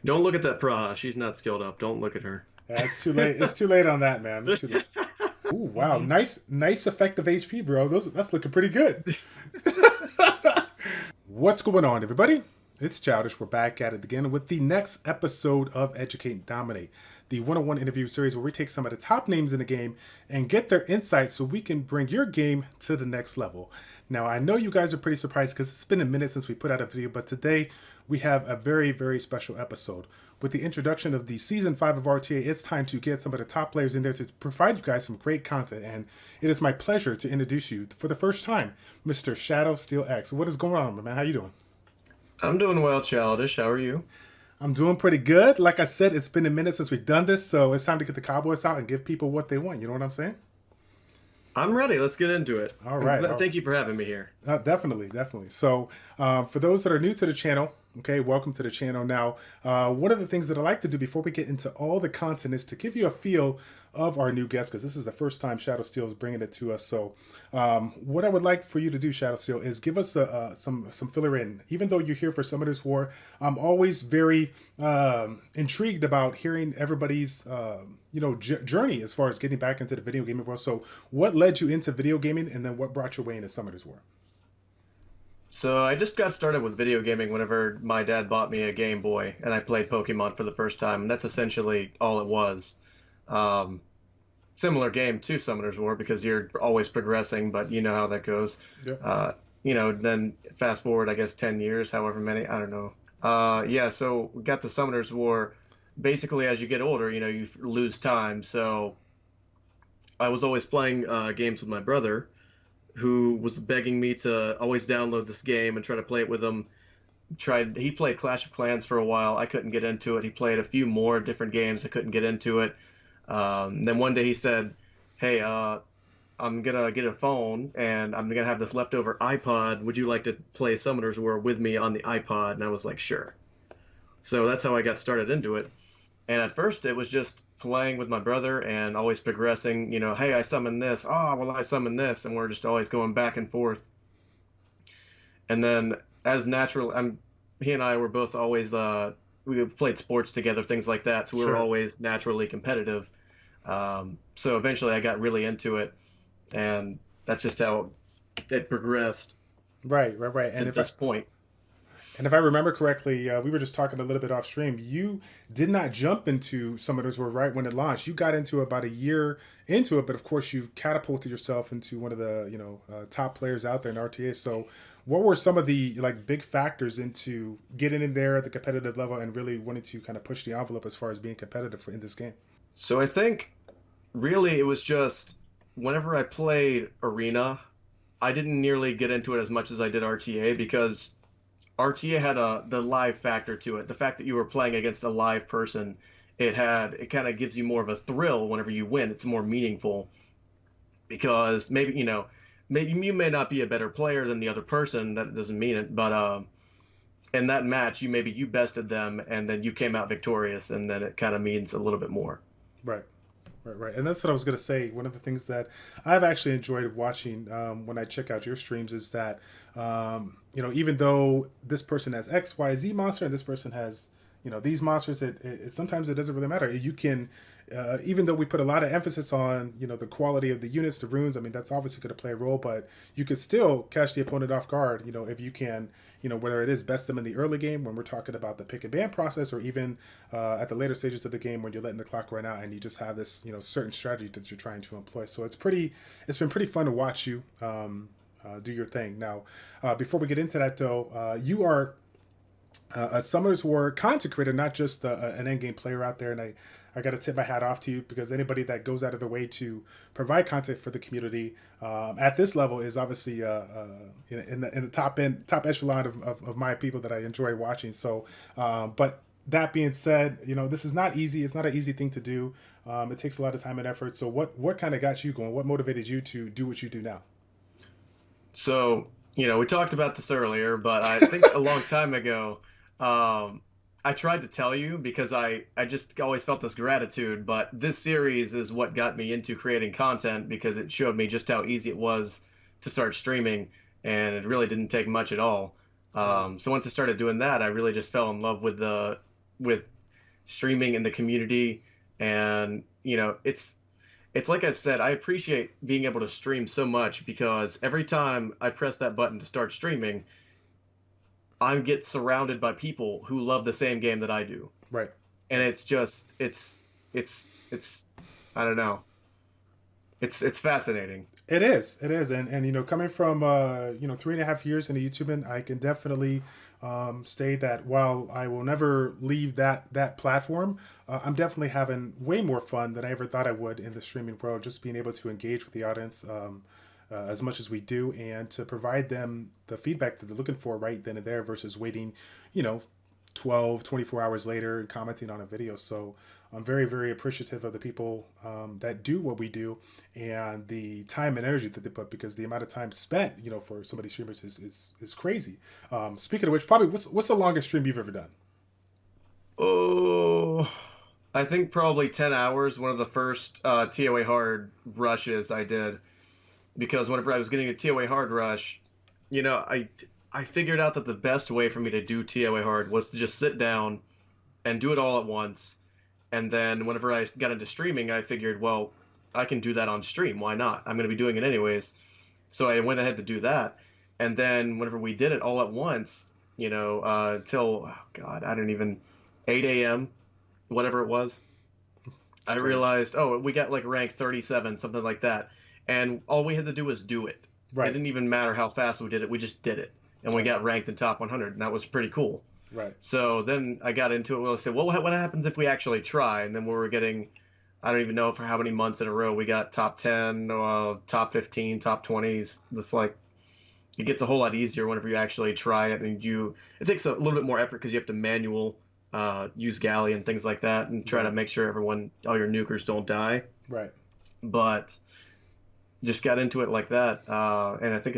Don't look at that Praha. She's not skilled up. Don't look at her. Yeah, it's too late. It's too late on that, man. It's too late. Ooh, wow, nice effective HP, bro. That's looking pretty good. What's going on, everybody? It's Childish. We're back at it again with the next episode of Educate and Dominate, the one-on-one interview series where we take some of the top names in the game and get their insights so we can bring your game to the next level. Now, I know you guys are pretty surprised because it's been a minute since we put out a video, but today we have a very, very special episode. With the introduction of the Season 5 of RTA, it's time to get some of the top players in there to provide you guys some great content, and it is my pleasure to introduce you, for the first time, Mr. ShadowSteelX. What is going on, man? How you doing? I'm doing well, Childish. How are you? I'm doing pretty good. Like I said, it's been a minute since we've done this, so it's time to get the Cowboys out and give people what they want. You know what I'm saying? I'm ready. Let's get into it. All right. Thank you for having me here. Definitely, definitely. So, for those that are new to the channel, okay, welcome to the channel. Now, one of the things that I like to do before we get into all the content is to give you a feel of our new guest, because this is the first time Shadow Steel is bringing it to us. So, what I would like for you to do, Shadow Steel, is give us some filler in. Even though you're here for Summoners War, I'm always very intrigued about hearing everybody's journey as far as getting back into the video gaming world. So, what led you into video gaming, and then what brought your way into Summoners War? So I just got started with video gaming whenever my dad bought me a Game Boy and I played Pokemon for the first time, and that's essentially all it was. Um, Similar game to Summoner's War because you're always progressing, but you know how that goes. Yeah. Then fast forward, I guess, 10 years, however many, I don't know. Yeah, so we got the Summoner's War. Basically, as you get older, you lose time. So I was always playing games with my brother, who was begging me to always download this game and try to play it with him. He played Clash of Clans for a while. I couldn't get into it. He played a few more different games. I couldn't get into it. Then one day he said, "Hey, I'm gonna get a phone and I'm gonna have this leftover iPod. Would you like to play Summoners War with me on the iPod?" And I was like, "Sure." So that's how I got started into it. And at first it was just playing with my brother and always progressing, hey, I summon this. Oh, well, I summon this. And we're just always going back and forth. And then as natural, he and I were both always, we played sports together, things like that. So we were Sure. always naturally competitive. So eventually I got really into it. And that's just how it progressed Right. to this point. And if I remember correctly, we were just talking a little bit off stream. You did not jump into Summoners War right when it launched. You got into it about a year into it, but of course you catapulted yourself into one of the top players out there in RTA. So, what were some of the big factors into getting in there at the competitive level and really wanting to kind of push the envelope as far as being competitive in this game? So I think really it was just whenever I played Arena, I didn't nearly get into it as much as I did RTA because RTA had the live factor to it. The fact that you were playing against a live person, it kind of gives you more of a thrill whenever you win. It's more meaningful because maybe you may not be a better player than the other person. That doesn't mean it, but in that match, you bested them and then you came out victorious, and then it kind of means a little bit more. Right. Right. And that's what I was going to say. One of the things that I've actually enjoyed watching when I check out your streams is that, even though this person has X, Y, Z monster and this person has, these monsters, sometimes it doesn't really matter. You can, even though we put a lot of emphasis on, the quality of the units, the runes, I mean, that's obviously going to play a role, but you could still catch the opponent off guard, if you can, whether it is best them in the early game when we're talking about the pick and ban process, or even at the later stages of the game when you're letting the clock run out and you just have this, certain strategy that you're trying to employ. So it's been pretty fun to watch you do your thing. Now, before we get into that though, you are a Summoners War content creator, not just an endgame player out there, and I got to tip my hat off to you because anybody that goes out of their way to provide content for the community at this level is obviously in the top echelon of my people that I enjoy watching. So, but that being said, this is not easy. It's not an easy thing to do. It takes a lot of time and effort. So, what kind of got you going? What motivated you to do what you do now? So, we talked about this earlier, but I think a long time ago, I tried to tell you because I just always felt this gratitude, but this series is what got me into creating content because it showed me just how easy it was to start streaming, and it really didn't take much at all. So once I started doing that, I really just fell in love with the with streaming in the community. And it's like I've said, I appreciate being able to stream so much because every time I press that button to start streaming, I get surrounded by people who love the same game that I do. Right. And it's just it's I don't know. It's fascinating. It is, and coming from 3.5 years into YouTube, and I can definitely say that while I will never leave that platform, I'm definitely having way more fun than I ever thought I would in the streaming world. Just being able to engage with the audience as much as we do, and to provide them the feedback that they're looking for right then and there, versus waiting, 12, 24 hours later and commenting on a video. So I'm very, very appreciative of the people that do what we do, and the time and energy that they put, because the amount of time spent, for some of these streamers is crazy. Speaking of which, probably what's the longest stream you've ever done? Oh, I think probably 10 hours. One of the first TOA hard rushes I did, because whenever I was getting a TOA hard rush, I figured out that the best way for me to do TOA hard was to just sit down and do it all at once. And then whenever I got into streaming, I figured, well, I can do that on stream. Why not? I'm going to be doing it anyways. So I went ahead to do that. And then whenever we did it all at once, till, oh God, I don't even, 8 a.m., whatever it was, I realized, oh, we got like rank 37, something like that. And all we had to do was do it. Right. It didn't even matter how fast we did it. We just did it. And we got ranked in top 100, and that was pretty cool. Right. So then I got into it. Well, I said, well, what happens if we actually try? And then we were getting, I don't even know for how many months in a row we got top 10, top 15, top 20s. It's like, it gets a whole lot easier whenever you actually try it. And it takes a little bit more effort because you have to use galley and things like that, and try to make sure all your nukers don't die. Right. But just got into it like that. And I think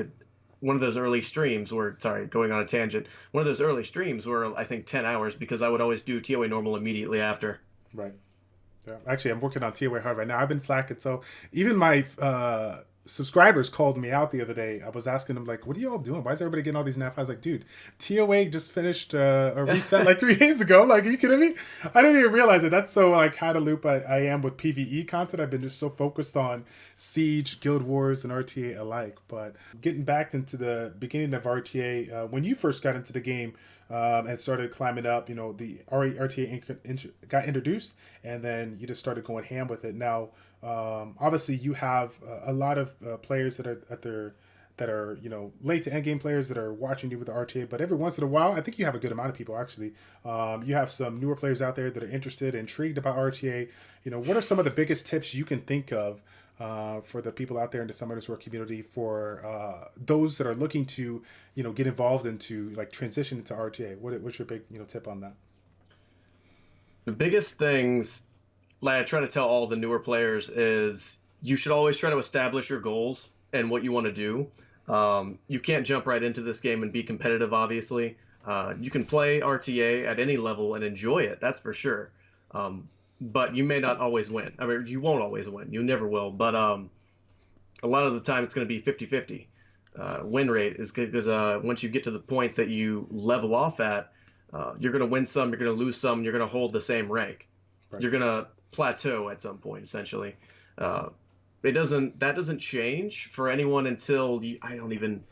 one of those early streams were, sorry, going on a tangent, one of those early streams were, I think, 10 hours, because I would always do TOA normal immediately after. Right. Yeah. Actually, I'm working on TOA hard right now. I've been slacking. So even my subscribers called me out the other day. I was asking them, like, what are you all doing? Why is everybody getting all these NAF? I was like, dude, TOA just finished a reset like 3 days ago. Like, are you kidding me? I didn't even realize it. That's so, like, how to loop I am with PvE content. I've been just so focused on Siege, Guild Wars, and RTA alike. But getting back into the beginning of RTA, when you first got into the game, and started climbing up, the RTA got introduced, and then you just started going ham with it. Now, obviously, you have a lot of players that are late to end game players that are watching you with the RTA. But every once in a while, I think you have a good amount of people actually. You have some newer players out there that are interested, intrigued about RTA. What are some of the biggest tips you can think of for the people out there in the Summoners War community, for those that are looking to get involved into, like, transition into RTA? What's your big tip on that? The biggest things, like I try to tell all the newer players, is you should always try to establish your goals and what you want to do. You can't jump right into this game and be competitive, obviously. You can play RTA at any level and enjoy it, that's for sure. But you may not always win. I mean, you won't always win. You never will. But a lot of the time, it's going to be 50-50. Win rate is good, because once you get to the point that you level off at, you're going to win some, you're going to lose some, you're going to hold the same rank. Right. You're going to plateau at some point, essentially. That doesn't change for anyone until I don't even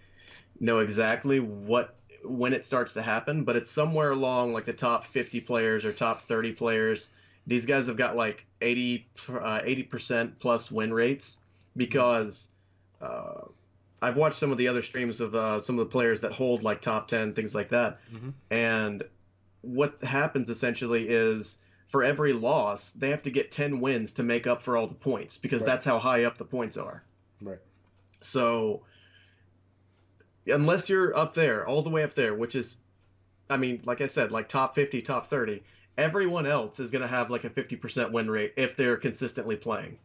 know exactly when it starts to happen, but it's somewhere along like the top 50 players or top 30 players. These guys have got like 80% plus win rates, because I've watched some of the other streams of some of the players that hold like top 10, things like that. Mm-hmm. And what happens essentially is, for every loss, they have to get 10 wins to make up for all the points, because right. That's how high up the points are. Right. So unless you're up there, all the way up there, which is, I mean, like I said, like top 50, top 30, everyone else is going to have like a 50% win rate if they're consistently playing.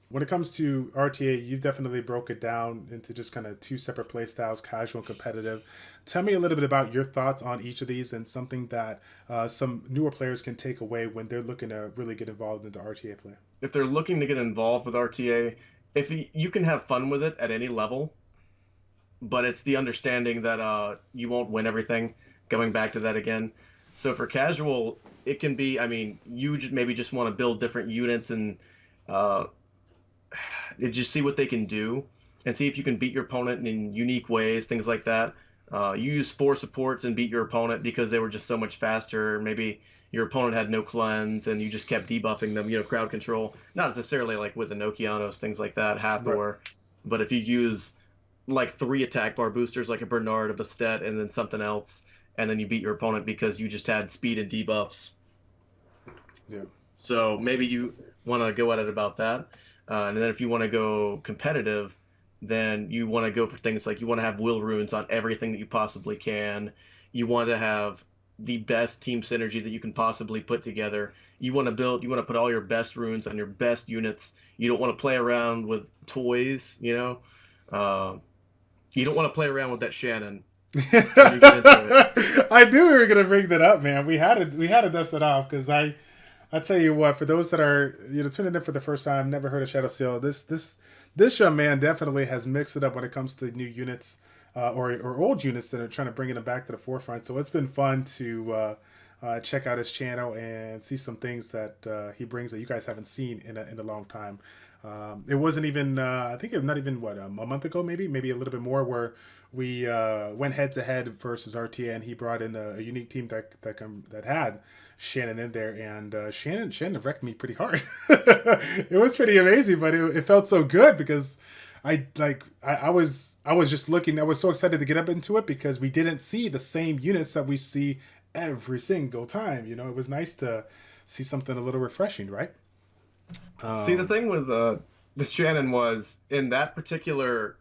When it comes to RTA, you've definitely broke it down into just kind of two separate play styles, casual and competitive. Tell me a little bit about your thoughts on each of these, and something that some newer players can take away when they're looking to really get involved into RTA play. If they're looking to get involved with RTA, if you can have fun with it at any level, but it's the understanding that you won't win everything. Going back to that again. So for casual, it can be, I mean, you just maybe just want to build different units and uh, just see what they can do and see if you can beat your opponent in unique ways, things like that. You use four supports and beat your opponent because they were just so much faster. Maybe your opponent had no cleanse and you just kept debuffing them, crowd control. Not necessarily like with the Nokianos, things like that, Right. Hathor. But if you use like three attack bar boosters, like a Bernard, a Bastet, and then something else, and then you beat your opponent because you just had speed and debuffs. Yeah. So maybe you want to go at it about that. And then if you want to go competitive, then you want to go for things like you want to have will runes on everything that you possibly can. You want to have the best team synergy that you can possibly put together. You want to put all your best runes on your best units. You don't want to play around with toys. Uh, you don't want to play around with that Shannon when you get into it. I knew we were gonna bring that up, man. We had to dust it off because I tell you what, for those that are tuning in for the first time, never heard of Shadow Steel, this young man definitely has mixed it up when it comes to new units or old units that are trying to bring them back to the forefront. So it's been fun to check out his channel and see some things that he brings that you guys haven't seen in a long time. It wasn't even I think it was not even what a month ago, maybe a little bit more, where we went head to head versus RTA, and he brought in a unique team that had Shannon in there, and Shannon wrecked me pretty hard. It was pretty amazing, but it felt so good because I was just looking. I was so excited to get up into it because we didn't see the same units that we see every single time. It was nice to see something a little refreshing, right? See, the Um, thing with the Shannon was in that particular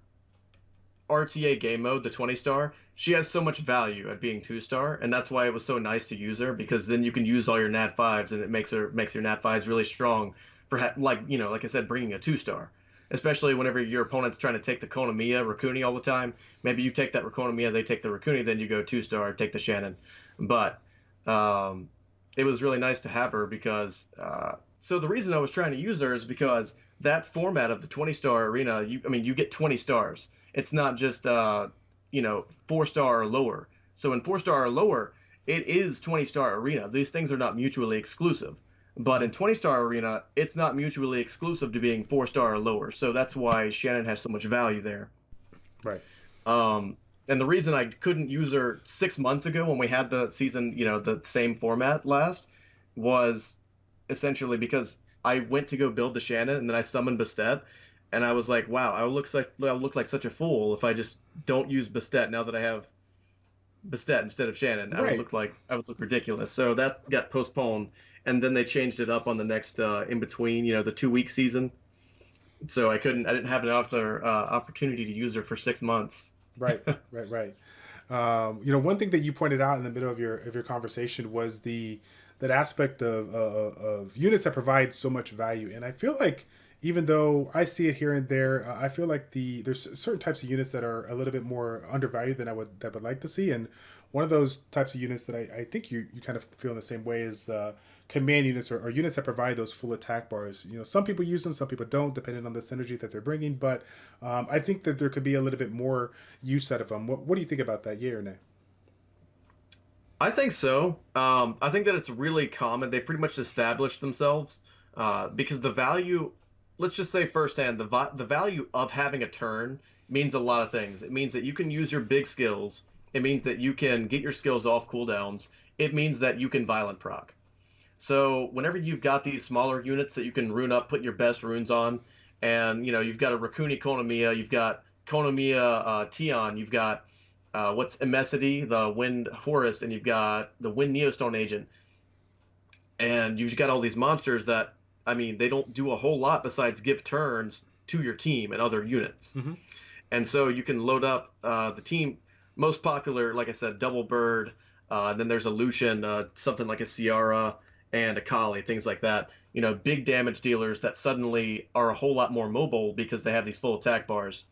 RTA game mode, the 20 star, she has so much value at being 2-star, and that's why it was so nice to use her because then you can use all your Nat 5s and it makes your Nat 5s really strong for like I said, bringing a 2-star. Especially whenever your opponent's trying to take the Konamiya Rakuni all the time. Maybe you take that Rakonomiya, they take the Rakuni, then you go 2-star, take the Shannon. But um, it was really nice to have her because so the reason I was trying to use her is because that format of the 20-star arena, you get 20 stars. It's not just 4-star or lower. So in 4-star or lower, it is 20-star arena. These things are not mutually exclusive. But in 20-star arena, it's not mutually exclusive to being 4-star or lower. So that's why Shannon has so much value there. right. Um, and the reason I couldn't use her 6 months ago when we had the season, the same format last, was essentially because I went to go build the Shannon and then I summoned Bastet, and I was like, wow, I'll look like such a fool if I just don't use Bastet now that I have Bastet instead of Shannon. Right. I would look ridiculous. So that got postponed, and then they changed it up on the next in between, the 2 week season. So I didn't have an opportunity to use her for 6 months. Right. Right. Right. One thing that you pointed out in the middle of your conversation was that aspect of units that provide so much value, and I feel like even though I see it here and there, I feel like there's certain types of units that are a little bit more undervalued than I would like to see, and one of those types of units that I think you kind of feel in the same way is command units or units that provide those full attack bars. Some people use them, some people don't, depending on the synergy that they're bringing. But I think that there could be a little bit more use out of them. What do you think about that? Yeah or nay? I think so. I think that it's really common. They pretty much established themselves because the value, let's just say firsthand, the value of having a turn means a lot of things. It means that you can use your big skills. It means that you can get your skills off cooldowns. It means that you can violent proc. So whenever you've got these smaller units that you can rune up, put your best runes on, and you've got a Rakuni Konamiya, you've got Konamiya Tion, you've got what's Emesity, the Wind Horus, and you've got the Wind Neostone Agent, and you've got all these monsters that they don't do a whole lot besides give turns to your team and other units. Mm-hmm. And so you can load up the team most popular, like I said, Double Bird. And then there's a Lucian, something like a Ciara and a Kali, things like that. Big damage dealers that suddenly are a whole lot more mobile because they have these full attack bars.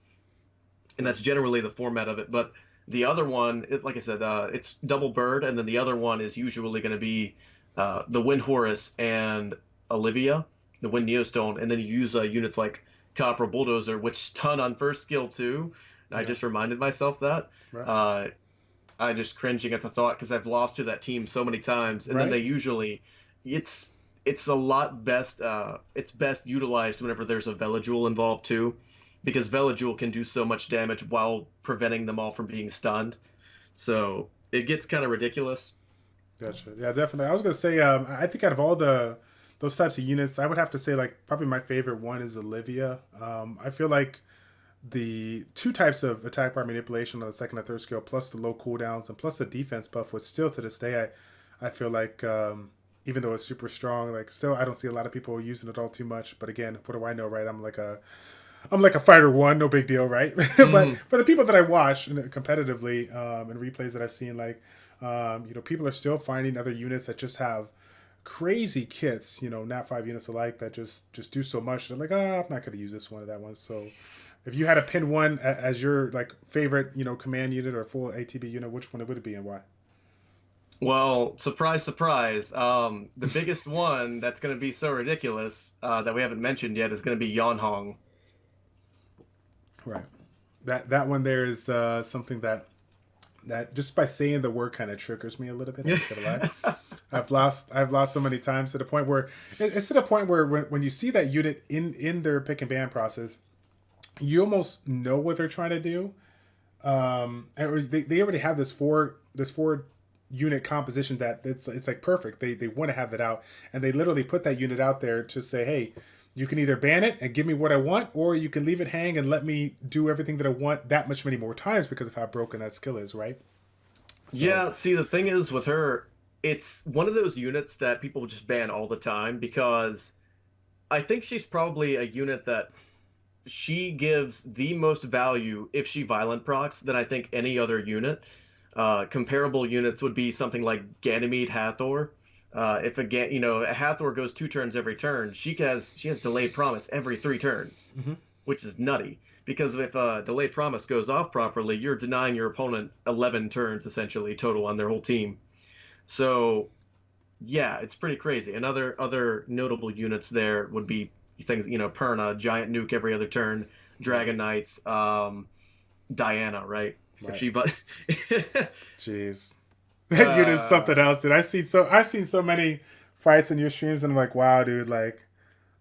And that's generally the format of it. But the other one, like I said, it's Double Bird, and then the other one is usually going to be the Wind Horus and Olivia, the Wind Neostone, and then you use units like Copper Bulldozer, which stun on first skill too. I Yeah. just reminded myself that. Right. Uh, I just cringing at the thought because I've lost to that team so many times, and then they Right? usually it's it's a lot best it's best utilized whenever there's a Veligul involved too, because Veligul can do so much damage while preventing them all from being stunned. So it gets kind of ridiculous. Gotcha. Yeah, definitely. I was gonna say, I think out of all the those types of units, I would have to say like probably my favorite one is Olivia. I feel like the two types of attack bar manipulation on the second and third skill, plus the low cooldowns and plus the defense buff, would still to this day I feel like even though it's super strong, like still I don't see a lot of people using it all too much. But again, what do I know, right? I'm like a fighter one, no big deal, right? But Hmm. for the people that I watch competitively and replays that I've seen, like people are still finding other units that just have crazy kits, nat 5 units alike that just do so much. They're like, I'm not going to use this one or that one. So if you had to pin one as your like favorite, command unit or full ATB unit, which one would it be and why? Well, surprise, surprise. The biggest one that's going to be so ridiculous that we haven't mentioned yet is going to be Yonhong. Right. That one there is something that just by saying the word kind of triggers me a little bit. I'm not gonna lie. I've lost so many times to the point where it's to the point where when you see that unit in their pick and ban process, you almost know what they're trying to do. Or they already have this four unit composition that it's like perfect. They want to have that out, and they literally put that unit out there to say, hey, you can either ban it and give me what I want, or you can leave it hang and let me do everything that I want that much many more times because of how broken that skill is, right? So Yeah, see, the thing is with her, it's one of those units that people just ban all the time because I think she's probably a unit that she gives the most value if she violent procs than I think any other unit. Comparable units would be something like Ganymede Hathor. If a Hathor goes 2 turns every turn, she has delayed promise every 3 turns, mhm. which is nutty. Because if delayed promise goes off properly, you're denying your opponent 11 turns essentially total on their whole team. So yeah, it's pretty crazy. And other notable units there would be things, Perna, Giant Nuke every other turn, Right, Dragon Knights, Diana, right? If right. she but Jeez, that unit is uh something else, dude. I've seen so many fights in your streams, and I'm like, wow, dude. Like,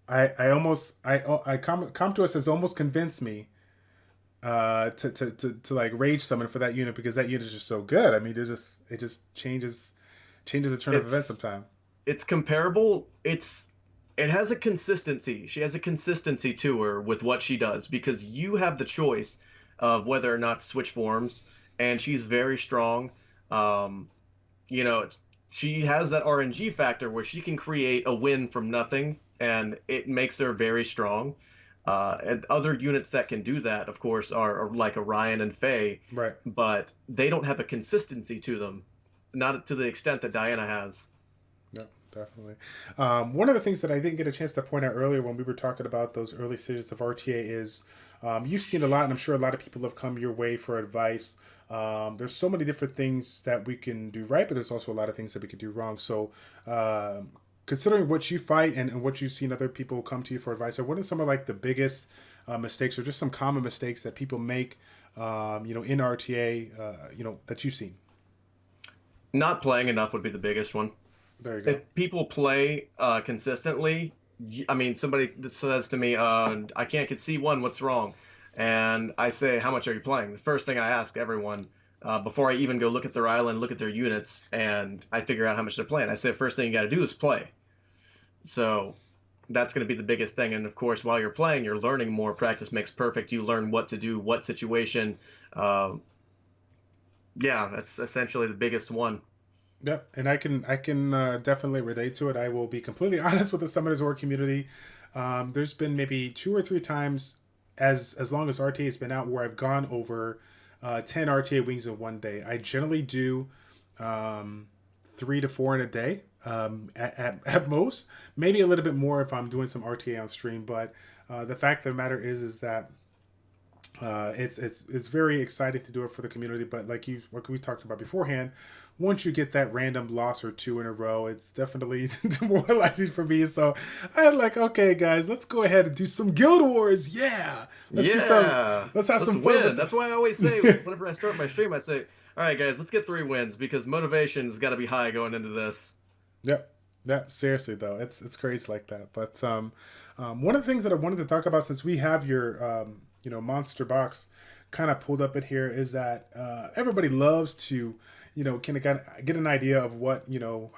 I almost I come to us has almost convinced me to like rage summon for that unit because that unit is just so good. I mean, it just changes the turn of events it's sometime. it's comparable. It has a consistency. She has a consistency to her with what she does because you have the choice of whether or not to switch forms, and she's very strong. Um, you know, she has that RNG factor where she can create a win from nothing, and it makes her very strong. And other units that can do that, of course, are like Orion and Faye, Right. but they don't have a consistency to them, not to the extent that Diana has. No, definitely. One of the things that I didn't get a chance to point out earlier when we were talking about those early stages of RTA is you've seen a lot, and I'm sure a lot of people have come your way for advice. There's so many different things that we can do right, but there's also a lot of things that we can do wrong. So, considering what you fight and what you've seen other people come to you for advice, or what are some of like the biggest mistakes, or just some common mistakes that people make, in RTA, that you've seen? Not playing enough would be the biggest one. There you go. If people play consistently, I mean, somebody that says to me, I can't get C1, what's wrong? And I say, how much are you playing? The first thing I ask everyone before I even go look at their island, look at their units, and I figure out how much they're playing. I say, first thing you got to do is play. So that's going to be the biggest thing. And of course, while you're playing, you're learning more. Practice makes perfect. You learn what to do, what situation. Uh, yeah, that's essentially the biggest one. Yep, and I can definitely relate to it. I will be completely honest with the Summoners War community. There's been maybe 2 or 3 times as long as RTA has been out where I've gone over 10 RTA wings in one day. I generally do 3 to 4 in a day at most, maybe a little bit more if I'm doing some RTA on stream. But the fact of the matter is that it's very exciting to do it for the community, but like we talked about beforehand, once you get that random loss or two in a row, it's definitely demoralizing for me. So I'm like, okay, guys, let's go ahead and do some Guild Wars. Yeah, let's do some. Yeah, Let's have let's some fun win. with That's it. why I always say whenever I start my stream, I say, All right, guys, let's get 3 wins because motivation's got to be high going into this. Yep. Yep. Seriously though, it's crazy like that. But one of the things that I wanted to talk about, since we have your monster box kind of pulled up in here, is that everybody loves to kind of get an idea of what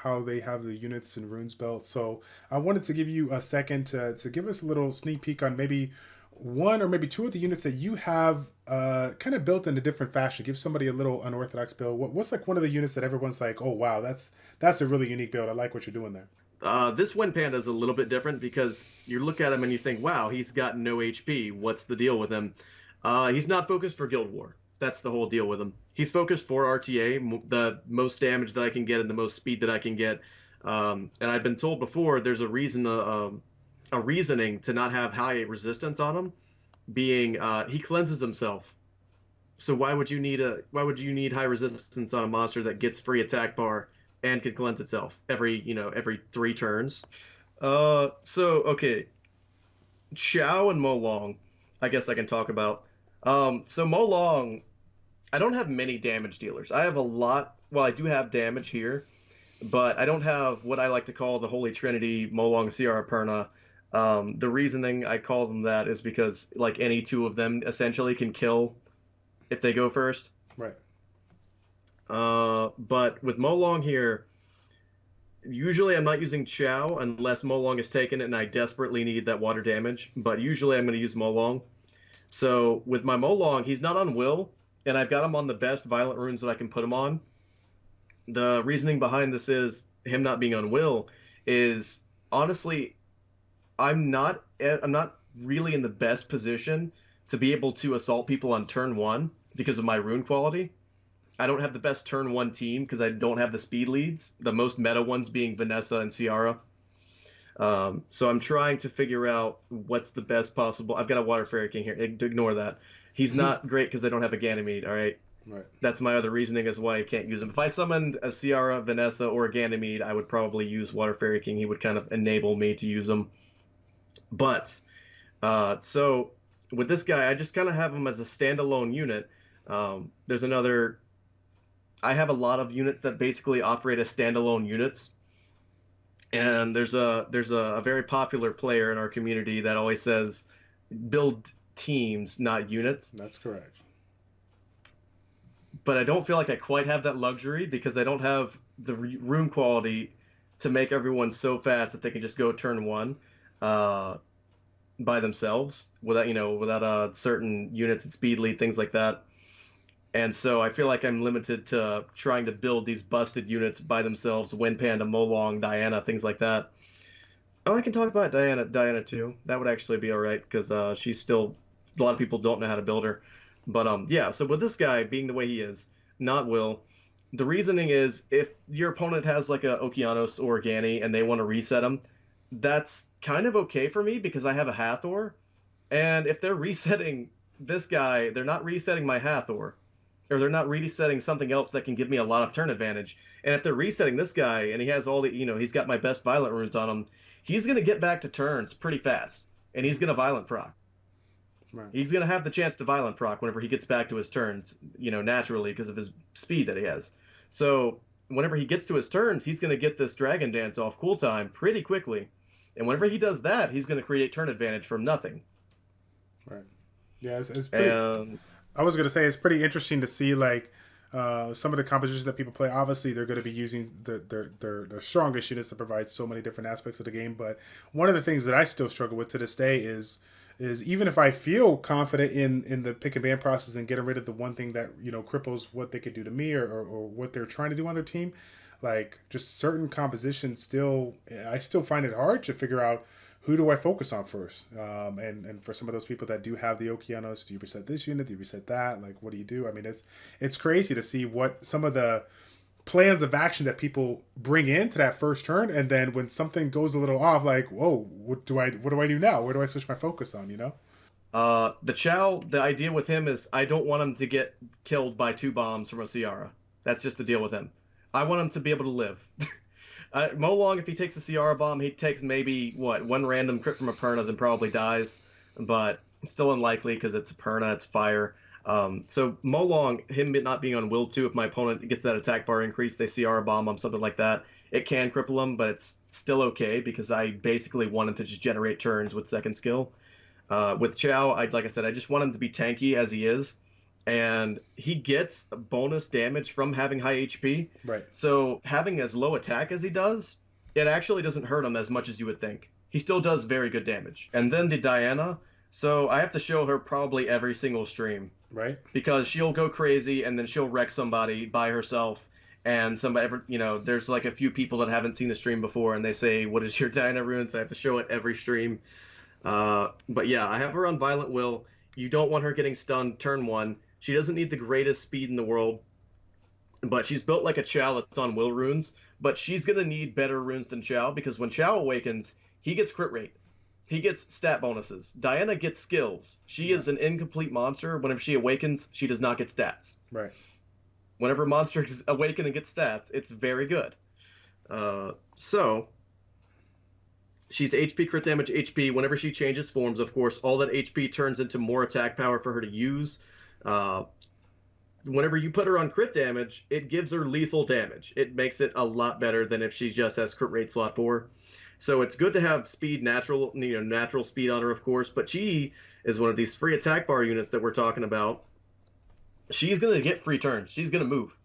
how they have the units and runes built. So I wanted to give you a second to give us a little sneak peek on maybe one or maybe two of the units that you have kind of built in a different fashion. Give somebody a little unorthodox build. What's like one of the units that everyone's like, oh wow, that's a really unique build. I like what you're doing there. This Wind Panda is a little bit different because you look at him and you think, wow, he's got no HP. What's the deal with him? He's not focused for Guild War. That's the whole deal with him. He's focused for RTA, the most damage that I can get and the most speed that I can get. And I've been told before there's a reasoning to not have high resistance on him, being he cleanses himself. So why would you need high resistance on a monster that gets free attack bar and can cleanse itself every 3 turns? So okay, Xiao and Molong, I guess I can talk about. So Molong, I don't have many damage dealers. I have a lot. Well, I do have damage here, but I don't have what I like to call the Holy Trinity, Molong, Ciara, Perna. The reasoning I call them that is because like any 2 of them essentially can kill if they go first. Right. But with Molong here, usually I'm not using Chow unless Molong is taken and I desperately need that water damage. But usually I'm going to use Molong. So with my Molong, he's not on Will, and I've got him on the best violent runes that I can put him on. The reasoning behind this is him not being on Will is honestly I'm not really in the best position to be able to assault people on turn 1 because of my rune quality. I don't have the best turn 1 team because I don't have the speed leads. The most meta ones being Vanessa and Ciara. So I'm trying to figure out what's the best possible. I've got a Water Fairy King here. Ignore that. He's not great because I don't have a Ganymede. All right. Right. That's my other reasoning as why I can't use him. If I summoned a Ciara, Vanessa, or a Ganymede, I would probably use Water Fairy King. He would kind of enable me to use him. But so with this guy, I just kind of have him as a standalone unit. There's another. I have a lot of units that basically operate as standalone units, and there's a very popular player in our community that always says, "Build teams, not units." That's correct. But I don't feel like I quite have that luxury because I don't have the rune quality to make everyone so fast that they can just go turn 1. By themselves without certain units and speed lead, things like that. And so I feel like I'm limited to trying to build these busted units by themselves: Wind Panda, Molong, Diana, things like that. Oh, I can talk about Diana too. That would actually be all right because she's still, a lot of people don't know how to build her. But yeah, so with this guy being the way he is, not Will, the reasoning is if your opponent has like a Okeanos or a Gani and they want to reset him, that's kind of okay for me because I have a Hathor. And if they're resetting this guy, they're not resetting my Hathor. Or they're not resetting something else that can give me a lot of turn advantage. And if they're resetting this guy and he has all the, he's got my best violent runes on him, he's going to get back to turns pretty fast. And he's going to violent proc. Right. He's going to have the chance to violent proc whenever he gets back to his turns, naturally because of his speed that he has. So whenever he gets to his turns, he's going to get this Dragon Dance off cool time pretty quickly. And whenever he does that, he's going to create turn advantage from nothing. Right. Yeah, it's pretty. I was going to say it's pretty interesting to see like some of the compositions that people play. Obviously, they're going to be using their strongest units to provide so many different aspects of the game. But one of the things that I still struggle with to this day is even if I feel confident in the pick and ban process and getting rid of the one thing that cripples what they could do to me or what they're trying to do on their team, like just certain compositions I still find it hard to figure out who do I focus on first. And for some of those people that do have the Okeanos, do you reset this unit? Do you reset that? Like, what do you do? I mean, it's crazy to see what some of the plans of action that people bring into that first turn, and then when something goes a little off, like, whoa, what do I do now? Where do I switch my focus on? The Chow, the idea with him is I don't want him to get killed by 2 bombs from a Ciara. That's just the deal with him. I want him to be able to live. Molong, if he takes a Ciara bomb, he takes maybe, one random crit from a Perna, then probably dies. But it's still unlikely because it's a Perna, it's fire. So Molong, him not being on will 2, if my opponent gets that attack bar increase, they CR a bomb on something like that, it can cripple him, but it's still okay because I basically want him to just generate turns with second skill. With Chow, like I said, I just want him to be tanky as he is, and he gets bonus damage from having high HP. Right. So having as low attack as he does, it actually doesn't hurt him as much as you would think. He still does very good damage. And then the Diana, so I have to show her probably every single stream Right. because she'll go crazy and then she'll wreck somebody by herself. And somebody, there's like a few people that haven't seen the stream before, and they say, "What is your Diana runes?" I have to show it every stream. But yeah, I have her on Violent Will. You don't want her getting stunned turn 1. She doesn't need the greatest speed in the world, but she's built like a Chow that's on Will runes. But she's gonna need better runes than Chow because when Chow awakens, he gets crit rate. He gets stat bonuses. Diana gets skills. She is an incomplete monster. Whenever she awakens, she does not get stats. Right. Whenever monsters awaken and get stats, it's very good. So she's HP, crit damage, HP. Whenever she changes forms, of course, all that HP turns into more attack power for her to use. Whenever you put her on crit damage, it gives her lethal damage. It makes it a lot better than if she just has crit rate slot 4. So it's good to have speed, natural speed on her, of course. But she is one of these free attack bar units that we're talking about. She's going to get free turns. She's going to move.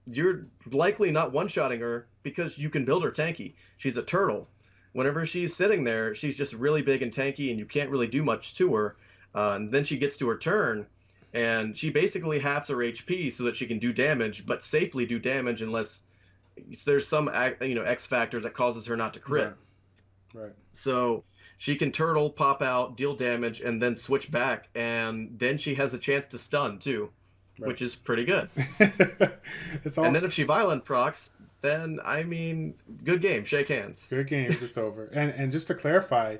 You're likely not one-shotting her because you can build her tanky. She's a turtle. Whenever she's sitting there, she's just really big and tanky, and you can't really do much to her. And then she gets to her turn, and she basically halves her HP so that she can do damage, but safely do damage unless there's some X factor that causes her not to crit. Right. So she can turtle, pop out, deal damage, and then switch back, and then she has a chance to stun too, which is pretty good. And then if she violent procs, then I mean, good game. Shake hands. Good game. It's over. And just to clarify,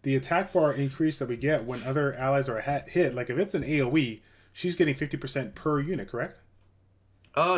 the attack bar increase that we get when other allies are hit, like if it's an AOE, she's getting 50% per unit, correct?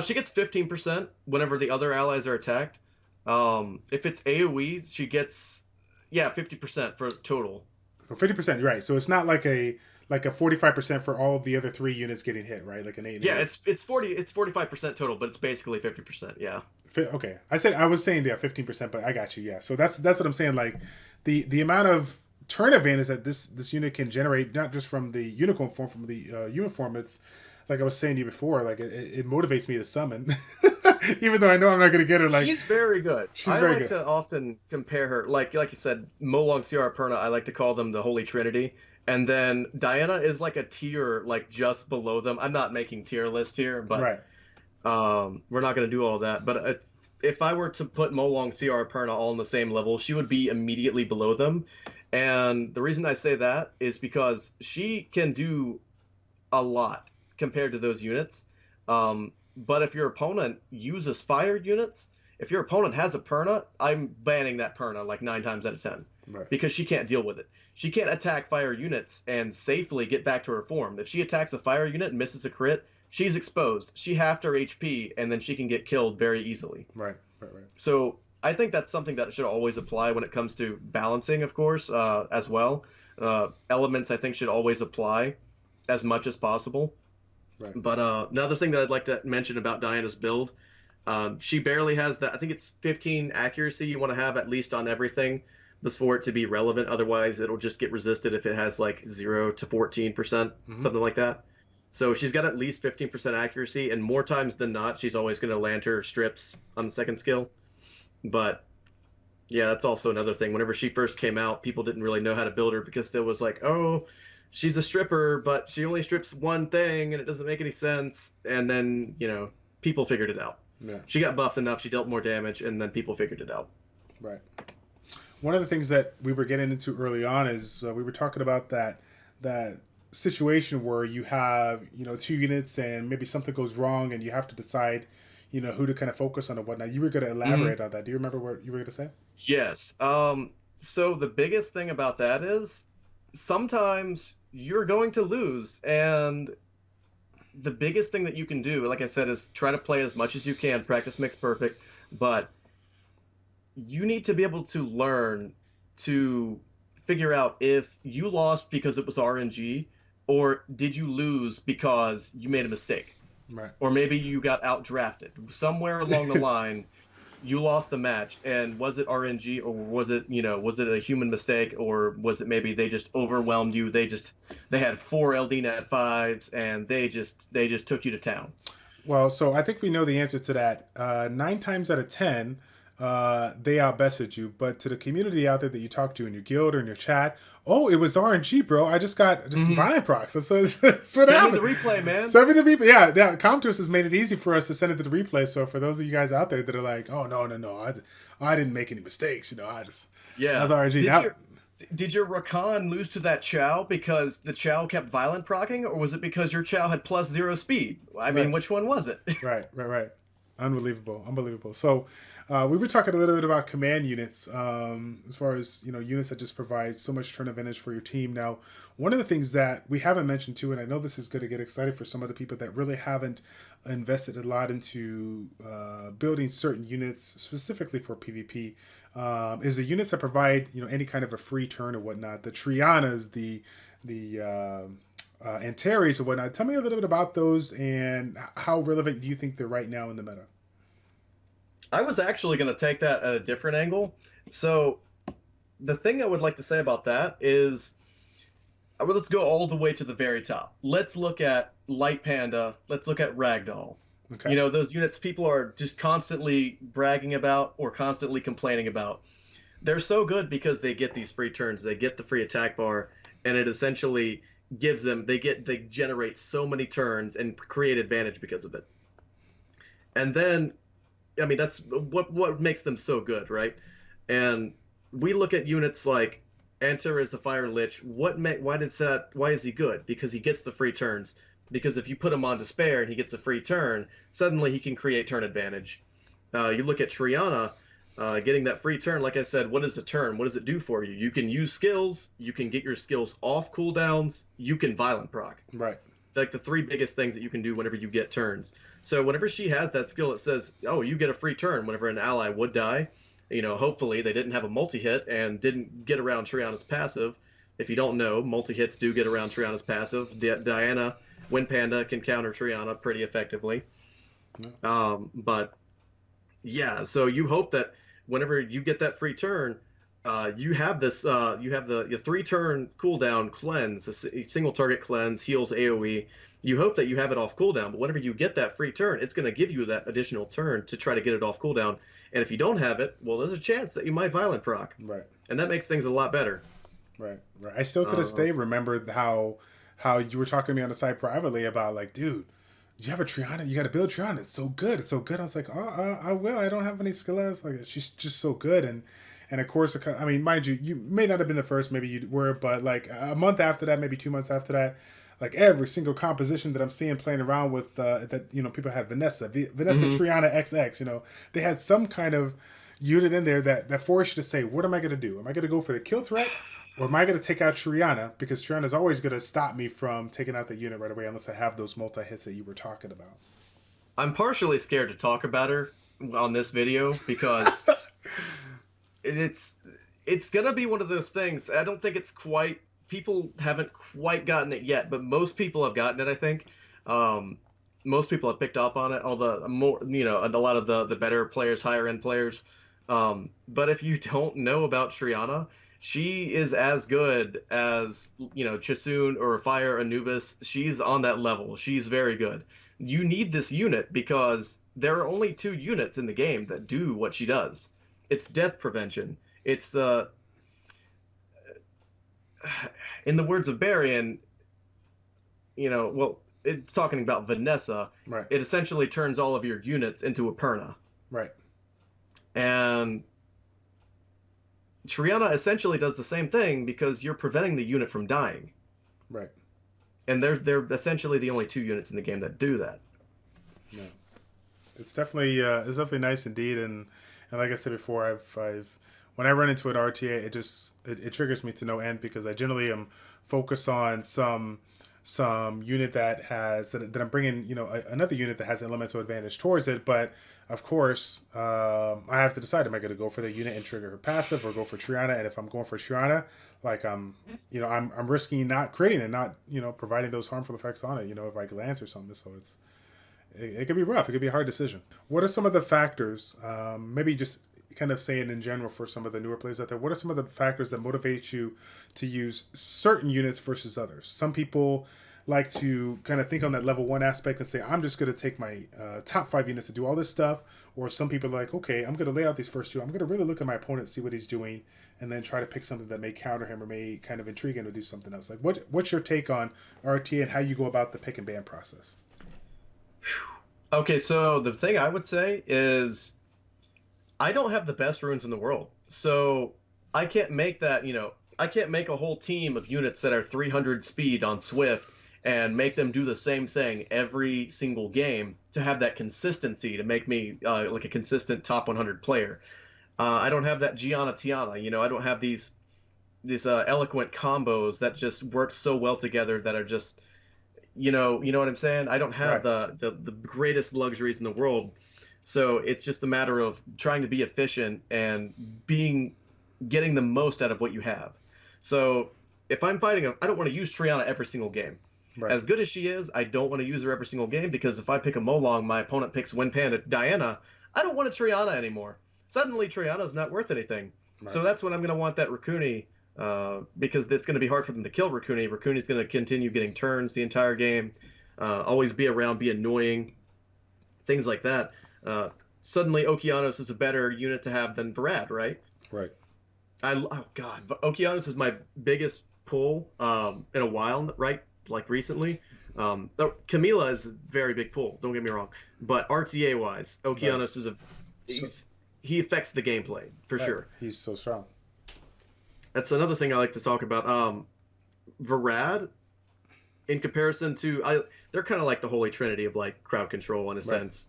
She gets 15% whenever the other allies are attacked. If it's AOE, she gets 50% for total. 50%, right? So it's not like a 45% for all the other 3 units getting hit, right? Like an 8. Yeah, it's 45% total, but it's basically 50%. Yeah. Okay, I was saying 15%, but I got you. Yeah, so that's what I'm saying. Like the amount of turn advantage that this unit can generate, not just from the unicorn form, from the human form. It's like I was saying to you before. Like it motivates me to summon, even though I know I'm not going to get her. Like she's very good. I like to often compare her, like you said, Molong, CR, Perna. I like to call them the Holy Trinity. And then Diana is like a tier, like just below them. I'm not making tier list here, but we're not going to do all that. But if I were to put Molong, CR, Perna all on the same level, she would be immediately below them. And the reason I say that is because she can do a lot compared to those units. But if your opponent uses fire units, if your opponent has a Perna, I'm banning that Perna like 9 times out of 10. Because she can't deal with it. She can't attack fire units and safely get back to her form. If she attacks a fire unit and misses a crit, she's exposed. She halved her HP, and then she can get killed very easily. Right. So I think that's something that should always apply when it comes to balancing, of course, as well. Elements, I think, should always apply as much as possible. Right. But another thing that I'd like to mention about Diana's build, she barely has that. I think it's 15 accuracy you want to have at least on everything for it to be relevant. Otherwise, it'll just get resisted if it has like 0 to 14%, something like that. So she's got at least 15% accuracy, and more times than not, she's always going to land her strips on the second skill. But yeah, that's also another thing. Whenever she first came out, people didn't really know how to build her because there was like, oh, she's a stripper, but she only strips one thing, and it doesn't make any sense. And then, people figured it out. Yeah. She got buffed enough, she dealt more damage, and then people figured it out. Right. One of the things that we were getting into early on is we were talking about that situation where you have 2 units and maybe something goes wrong and you have to decide who to kind of focus on and whatnot. You were going to elaborate on that. Do you remember what you were going to say? Yes. So the biggest thing about that is sometimes you're going to lose, and the biggest thing that you can do, like I said, is try to play as much as you can. Practice makes perfect, but you need to be able to learn to figure out if you lost because it was RNG or did you lose because you made a mistake? Right. Or maybe you got outdrafted. Somewhere along the line, you lost the match, and was it RNG, or was it, was it a human mistake, or was it maybe they just overwhelmed you? They had four LD Nat fives, and they just took you to town. Well, so I think we know the answer to that. 9 times out of 10, they outbested you. But to the community out there that you talk to in your guild or in your chat, oh, it was RNG, bro. I just got just Mm-hmm. Violent procs. That's what Send me happened. the replay, man. Send me the replay. Yeah, yeah. Comtours has made it easy for us to send it to the replay. So for those of you guys out there that are like, oh, no, I didn't make any mistakes. I was Yeah. RNG. Did Now, your did your Rakan lose to that Chow because the Chow kept violent procking, or was it because your Chow had plus zero speed? I mean, right. which one was it? Right. Unbelievable, unbelievable. So, we were talking a little bit about command units, as far as units that just provide so much turn advantage for your team. Now, one of the things that we haven't mentioned too, and I know this is going to get excited for some of the people that really haven't invested a lot into building certain units specifically for PvP, is the units that provide any kind of a free turn or whatnot. The Trianas, the Antares or whatnot. Tell me a little bit about those and how relevant do you think they're right now in the meta? I was actually going to take that at a different angle. So the thing I would like to say about that is, well, let's go all the way to the very top. Let's look at Light Panda. Let's look at Ragdoll. Okay. Those units people are just constantly bragging about or constantly complaining about. They're so good because they get these free turns. They get the free attack bar, and it essentially gives them they generate so many turns and create advantage because of it. And then, I mean, that's what makes them so good, right? And we look at units like Enter as the Fire Lich. Why is he good? Because he gets the free turns. Because if you put him on Despair and he gets a free turn, suddenly he can create turn advantage. You look at Triana, getting that free turn. Like I said, what is a turn? What does it do for you? You can use skills. You can get your skills off cooldowns. You can violent proc. Right. Like the three biggest things that you can do whenever you get turns. So whenever she has that skill, it says, "Oh, you get a free turn whenever an ally would die." Hopefully they didn't have a multi-hit and didn't get around Triana's passive. If you don't know, multi-hits do get around Triana's passive. Diana, Wind Panda can counter Triana pretty effectively. But yeah, so you hope that whenever you get that free turn, you have the 3-turn cooldown cleanse, a single target cleanse, heals AoE. You hope that you have it off cooldown, but whenever you get that free turn, it's going to give you that additional turn to try to get it off cooldown. And if you don't have it, well, there's a chance that you might violent proc. Right. And that makes things a lot better. Right. I still to this day remember how you were talking to me on the side privately about like, dude, you have a Triana, you got to build Triana. It's so good. It's so good. I was like, I will. I don't have any skills. Like, she's just so good. And of course, I mean, mind you, you may not have been the first, maybe you were, but like a month after that, maybe 2 months after that, like every single composition that I'm seeing playing around with, that people had Vanessa Triana XX, they had some kind of unit in there that forced you to say, what am I going to do? Am I going to go for the kill threat? Or am I going to take out Triana? Because Triana is always going to stop me from taking out the unit right away unless I have those multi-hits that you were talking about. I'm partially scared to talk about her on this video because it's gonna be one of those things. I don't think it's quite. People haven't quite gotten it yet, but most people have gotten it. I think most people have picked up on it. All the more, a lot of the better players, higher end players. But if you don't know about Triana, she is as good as Chisoon or Fire Anubis. She's on that level. She's very good. You need this unit because there are only 2 units in the game that do what she does. It's death prevention. It's in the words of Barian, it's talking about Vanessa. Right. It essentially turns all of your units into a Perna. Right. And Triana essentially does the same thing because you're preventing the unit from dying. Right. And they're essentially the only 2 units in the game that do that. Yeah. It's definitely nice indeed, and like I said before, I've when I run into an RTA, it triggers me to no end because I generally am focused on some some unit that I'm bringing, another unit that has elemental advantage towards it. But of course, I have to decide: am I going to go for the unit and trigger her passive, or go for Triana? And if I'm going for Triana, like I'm risking not creating and not providing those harmful effects on it. If I glance or something, so it could be rough. It could be a hard decision. What are some of the factors? Maybe just kind of saying in general for some of the newer players out there, what are some of the factors that motivate you to use certain units versus others? Some people like to kind of think on that level one aspect and say, I'm just going to take my top 5 units to do all this stuff. Or some people are like, okay, I'm going to lay out these first 2. I'm going to really look at my opponent, see what he's doing, and then try to pick something that may counter him or may kind of intrigue him to do something else. Like, what's your take on RTA and how you go about the pick and ban process? Okay, so the thing I would say is I don't have the best runes in the world. So I can't make that, I can't make a whole team of units that are 300 speed on Swift and make them do the same thing every single game to have that consistency to make me like a consistent top 100 player. I don't have that Gianna Tiana, I don't have these eloquent combos that just work so well together that are just you know what I'm saying? I don't have Right. the greatest luxuries in the world. So it's just a matter of trying to be efficient and getting the most out of what you have. So if I'm fighting I don't want to use Triana every single game. Right. As good as she is, I don't want to use her every single game because if I pick a Molong, my opponent picks Wind Panda Diana, I don't want a Triana anymore. Suddenly Triana's not worth anything. Right. So that's when I'm going to want that Raccoony because it's going to be hard for them to kill Raccoony. Raccoony's going to continue getting turns the entire game, always be around, be annoying, things like that. Suddenly Okeanos is a better unit to have than Varad, right? Right. Oh god, but Okeanos is my biggest pull in a while, right? Like recently. Camila is a very big pull. Don't get me wrong, but RTA wise, Right. Okeanos is So, he affects the gameplay for right. sure. He's so strong. That's another thing I like to talk about. Varad, in comparison to they're kind of like the holy trinity of like crowd control in a Right. sense,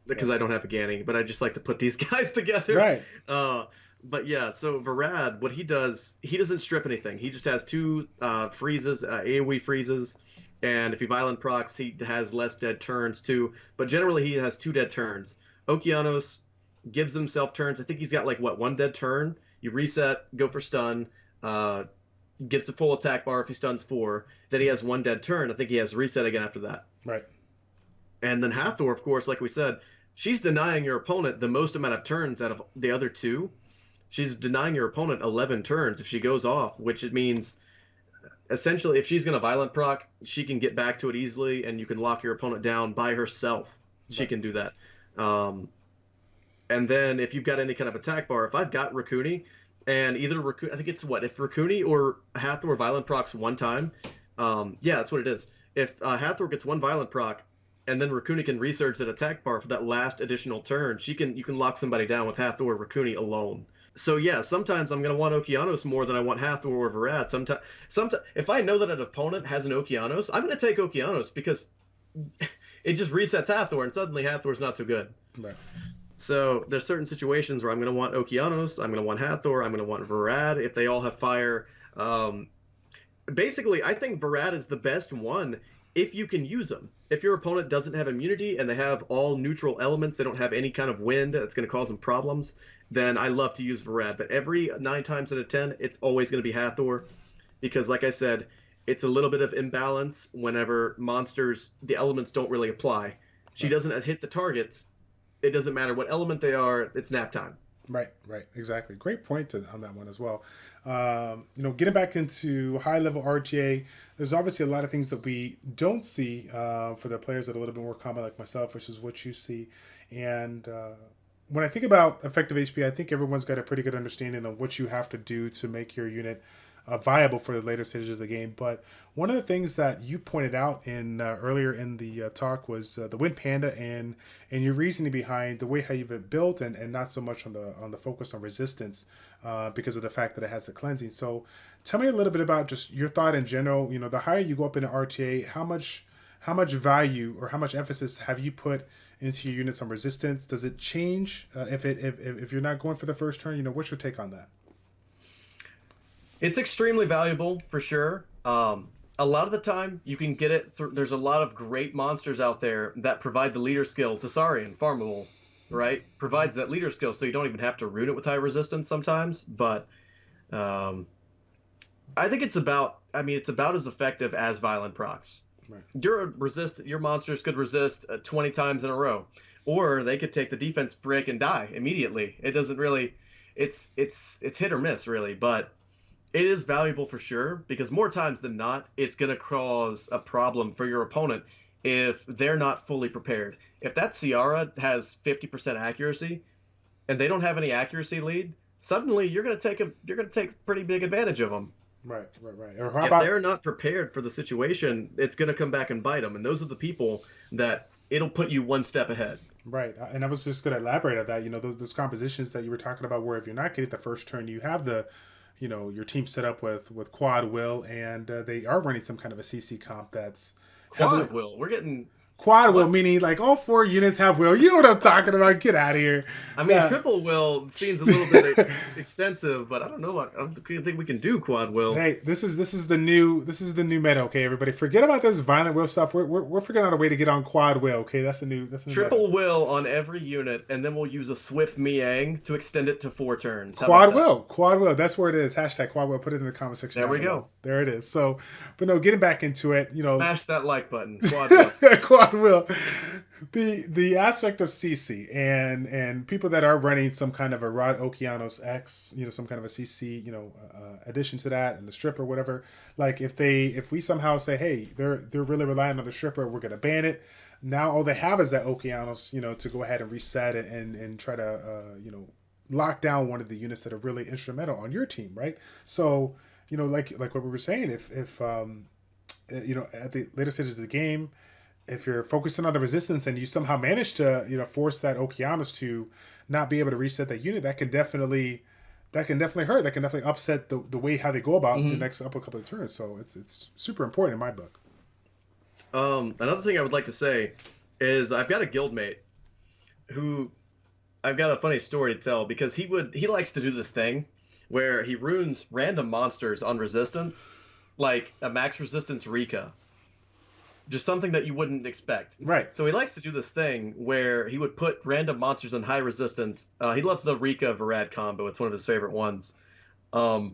because Right. I don't have a Ganny, but I just like to put these guys together. Right. Uh, but yeah, so Varad, what he does, he doesn't strip anything. He just has 2 freezes, AoE freezes, and if he violent procs, he has less dead turns too. But generally, he has 2 dead turns. Okeanos gives himself turns. I think he's got like what 1 dead turn. You reset, go for stun, uh, gets a full attack bar if he stuns 4. Then he has 1 dead turn. I think he has reset again after that. Right. And then Hathor, of course, like we said, she's denying your opponent the most amount of turns out of the other 2. She's denying your opponent 11 turns if she goes off, which means essentially if she's going to violent proc, she can get back to it easily and you can lock your opponent down by herself. She Right. can do that. Um, and then if you've got any kind of attack bar, if I've got Raccoony and either Raccoony, I think it's what, if Raccoony or Hathor violent procs 1 time, yeah, that's what it is. If Hathor gets 1 violent proc, and then Raccoony can research that attack bar for that last additional turn, you can lock somebody down with Hathor or Raccoony alone. So yeah, sometimes I'm gonna want Okeanos more than I want Hathor or Varad. Sometimes if I know that an opponent has an Okeanos, I'm gonna take Okeanos because it just resets Hathor, and suddenly Hathor's not too good. Right. So there's certain situations where I'm gonna want Okeanos, I'm gonna want Hathor, I'm gonna want Varad if they all have fire. Basically, I think Varad is the best one if you can use them. If your opponent doesn't have immunity and they have all neutral elements, they don't have any kind of wind that's going to cause them problems, then I love to use Varad. But every 9 times out of 10, it's always going to be Hathor because, like I said, it's a little bit of imbalance whenever monsters, the elements don't really apply. She Right. doesn't hit the targets. It doesn't matter what element they are, it's nap time. Right, right, exactly. Great point on that one as well. Getting back into high level RTA, there's obviously a lot of things that we don't see for the players that are a little bit more common, like myself, which is what you see. And when I think about effective HP, I think everyone's got a pretty good understanding of what you have to do to make your unit viable for the later stages of the game. But one of the things that you pointed out in earlier in the talk was the Wind Panda and your reasoning behind the way how you've been built and not so much on the focus on resistance because of the fact that it has the cleansing. So tell me a little bit about just your thought in general. The higher you go up in the RTA, how much value or how much emphasis have you put into your units on resistance? Does it change if you're not going for the first turn? What's your take on that? It's extremely valuable for sure. A lot of the time, you can get it through. There's a lot of great monsters out there that provide the leader skill to Saurian, Farmable, right? Provides that leader skill, so you don't even have to root it with high resistance sometimes. But um, I think it's about. I mean, it's about as effective as violent procs. Right. Your monsters could resist 20 times in a row, or they could take the defense break and die immediately. It doesn't really. It's hit or miss really, but it is valuable for sure because more times than not, it's going to cause a problem for your opponent if they're not fully prepared. If that Ciara has 50% accuracy and they don't have any accuracy lead, suddenly you're going to take pretty big advantage of them. Right, right, right. Or how If about they're not prepared for the situation, it's going to come back and bite them, and those are the people that it'll put you one step ahead. right? And I was just going to elaborate on that. You know, those compositions that you were talking about, where if you're not getting the first turn, you have the, you know, your team set up with quad will, and they are running some kind of a CC comp that's heavily Quad will. We're getting quad will, what? meaning like all 4 units have will. You know what I'm talking about? Get out of here. I mean, triple will seems a little bit extensive, but I don't know. I don't think we can do quad will. Hey, this is the new meta. Okay, everybody, forget about this violent will stuff. We're figuring out a way to get on quad will. Okay, that's the new Triple meta. will on every unit, and then we'll use a swift Miang to extend it to 4 turns. How Quad about that? will, quad will. That's where it is. Hashtag quad will. Put it in the comment section. There down we below. go. There it is. So, but no, getting back into it. You know, Smash that like button. Quad will. quad will. The aspect of CC and people that are running some kind of a Rod Okeanos X, you know, some kind of a CC, you know, addition to that and the strip or whatever. Like if we somehow say, hey, they're really relying on the stripper, we're gonna ban it. Now all they have is that Okeanos, you know, to go ahead and reset it and try to you know, lock down one of the units that are really instrumental on your team, right? So you know, like what we were saying, if you know, at the later stages of the game, if you're focusing on the resistance and you somehow manage to, you know, force that Okeanos to not be able to reset that unit, that can definitely hurt. That can definitely upset the way how they go about the next couple of turns. So it's super important in my book. Another thing I would like to say is I've got a guildmate who I've got a funny story to tell because he likes to do this thing where he runes random monsters on resistance, like a max resistance Rika. Just something that you wouldn't expect. Right. So he likes to do this thing where he would put random monsters on high resistance. He loves the Rika Varad combo. It's one of his favorite ones. But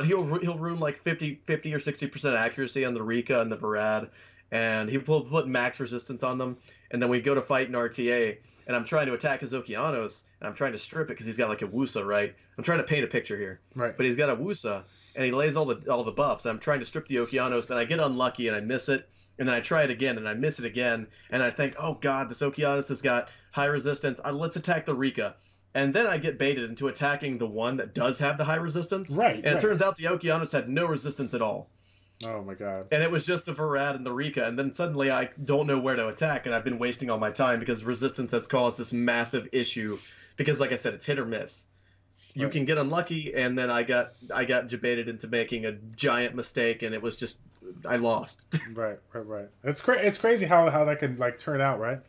he'll ruin like 50 or 60% accuracy on the Rika and the Varad, and he will put max resistance on them. And then we go to fight in RTA, and I'm trying to attack his Okeanos, and I'm trying to strip it because he's got like a Wusa, right? I'm trying to paint a picture here. Right. But he's got a Wusa, and he lays all the buffs, and I'm trying to strip the Okeanos, and I get unlucky, and I miss it, and then I try it again, and I miss it again, and I think, oh god, this Okeanos has got high resistance. Let's attack the Rika. And then I get baited into attacking the one that does have the high resistance. Right. And it turns out the Okeanos had no resistance at all. Oh my god. And it was just the Varad and the Rika, and then suddenly I don't know where to attack, and I've been wasting all my time because resistance has caused this massive issue. Because, like I said, it's hit or miss. You Right. can get unlucky, and then I got debated into making a giant mistake, and it was just I lost. Right. It's crazy how that can like turn out, right?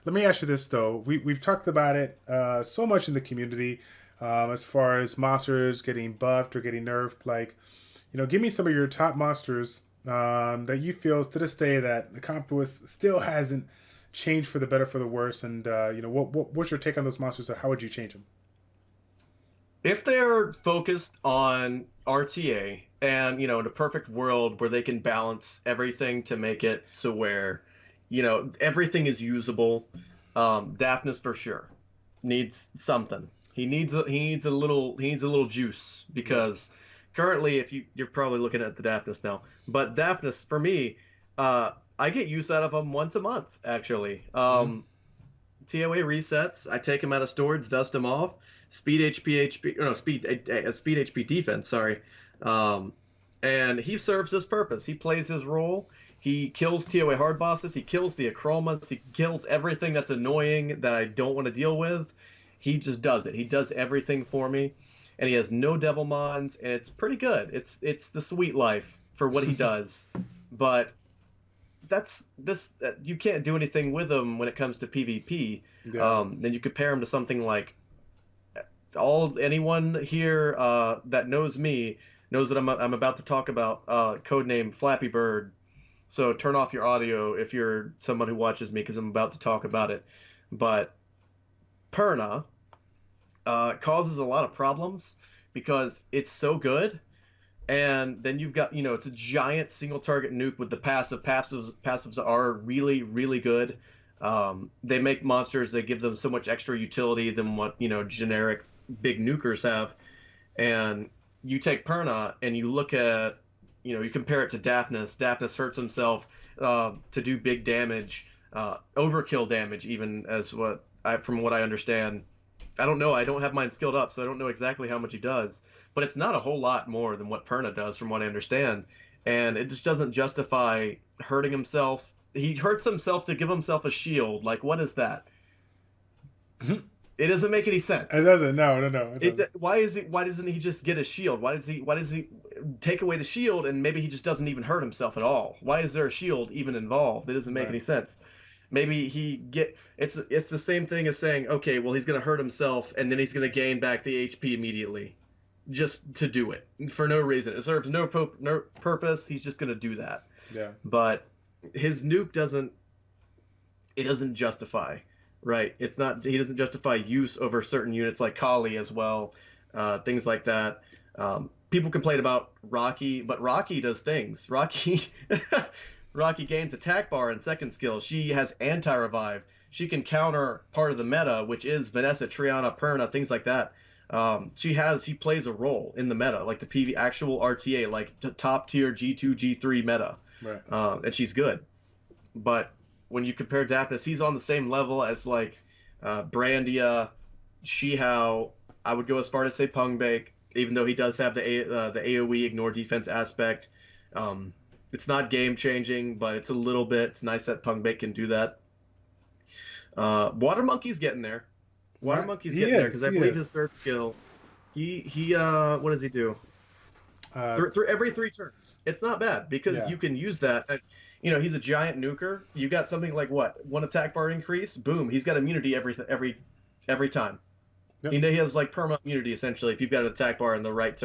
Let me ask you this though. We've talked about it so much in the community as far as monsters getting buffed or getting nerfed. Like, you know, give me some of your top monsters that you feel to this day that the comp list still hasn't changed for the better, for the worse, and you know, what's your take on those monsters, or how would you change them? If they're focused on RTA and, you know, in a perfect world where they can balance everything to make it to where, you know, everything is usable, Daphnis for sure needs something. He needs a little juice because currently, if you're probably looking at the Daphnis now, but Daphnis for me, I get use out of him once a month actually. TOA resets. I take him out of storage, dust him off. Speed HP defense. Sorry, and he serves his purpose. He plays his role. He kills TOA hard bosses. He kills the Akromas. He kills everything that's annoying that I don't want to deal with. He just does it. He does everything for me, and he has no Devilmons, and it's pretty good. It's the sweet life for what he does, but you can't do anything with him when it comes to PvP. Yeah. Then you compare him to something like anyone here that knows me knows that I'm about to talk about codename Flappy Bird. So turn off your audio if you're someone who watches me because I'm about to talk about it. But Perna causes a lot of problems because it's so good. And then you've got, it's a giant single target nuke with the Passives are really, really good. They make monsters, they give them so much extra utility than what, generic big nukers have. And you take Perna and you look at, you compare it to Daphnis. Daphnis hurts himself to do big damage, overkill damage, even from what I understand. I don't know. I don't have mine skilled up, so I don't know exactly how much he does. But it's not a whole lot more than what Perna does, from what I understand. And it just doesn't justify hurting himself. He hurts himself to give himself a shield. Like, what is that? It doesn't make any sense. It doesn't. No. It doesn't. Why doesn't he just get a shield? Why does he take away the shield and maybe he just doesn't even hurt himself at all? Why is there a shield even involved? It doesn't make any sense. Maybe it's the same thing as saying, okay, well, he's going to hurt himself and then he's going to gain back the HP immediately just to do it for no reason. It serves no purpose. He's just going to do that. Yeah. But his nuke doesn't justify, right? He doesn't justify use over certain units like Kali as well, things like that. People complain about Rocky, but Rocky does things. Rocky gains attack bar and second skill. She has anti-revive. She can counter part of the meta, which is Vanessa, Triana, Perna, things like that. She plays a role in the meta, like the PV actual RTA, like top tier G2, G3 meta. Right. And she's good. But when you compare Daphnis, he's on the same level as like Brandia, Shihao. I would go as far to say Pungbake, even though he does have the AoE ignore defense aspect. It's not game changing, but it's a little bit. It's nice that Pungbake can do that. Water Monkey's getting there. Water Monkey's getting there because I believe his third skill. He what does he do? Through every 3 turns. It's not bad because you can use that. He's a giant nuker. You got something like what? 1 attack bar increase. Boom. He's got immunity every time. Yep. He has like perma immunity essentially if you've got an attack bar in the right,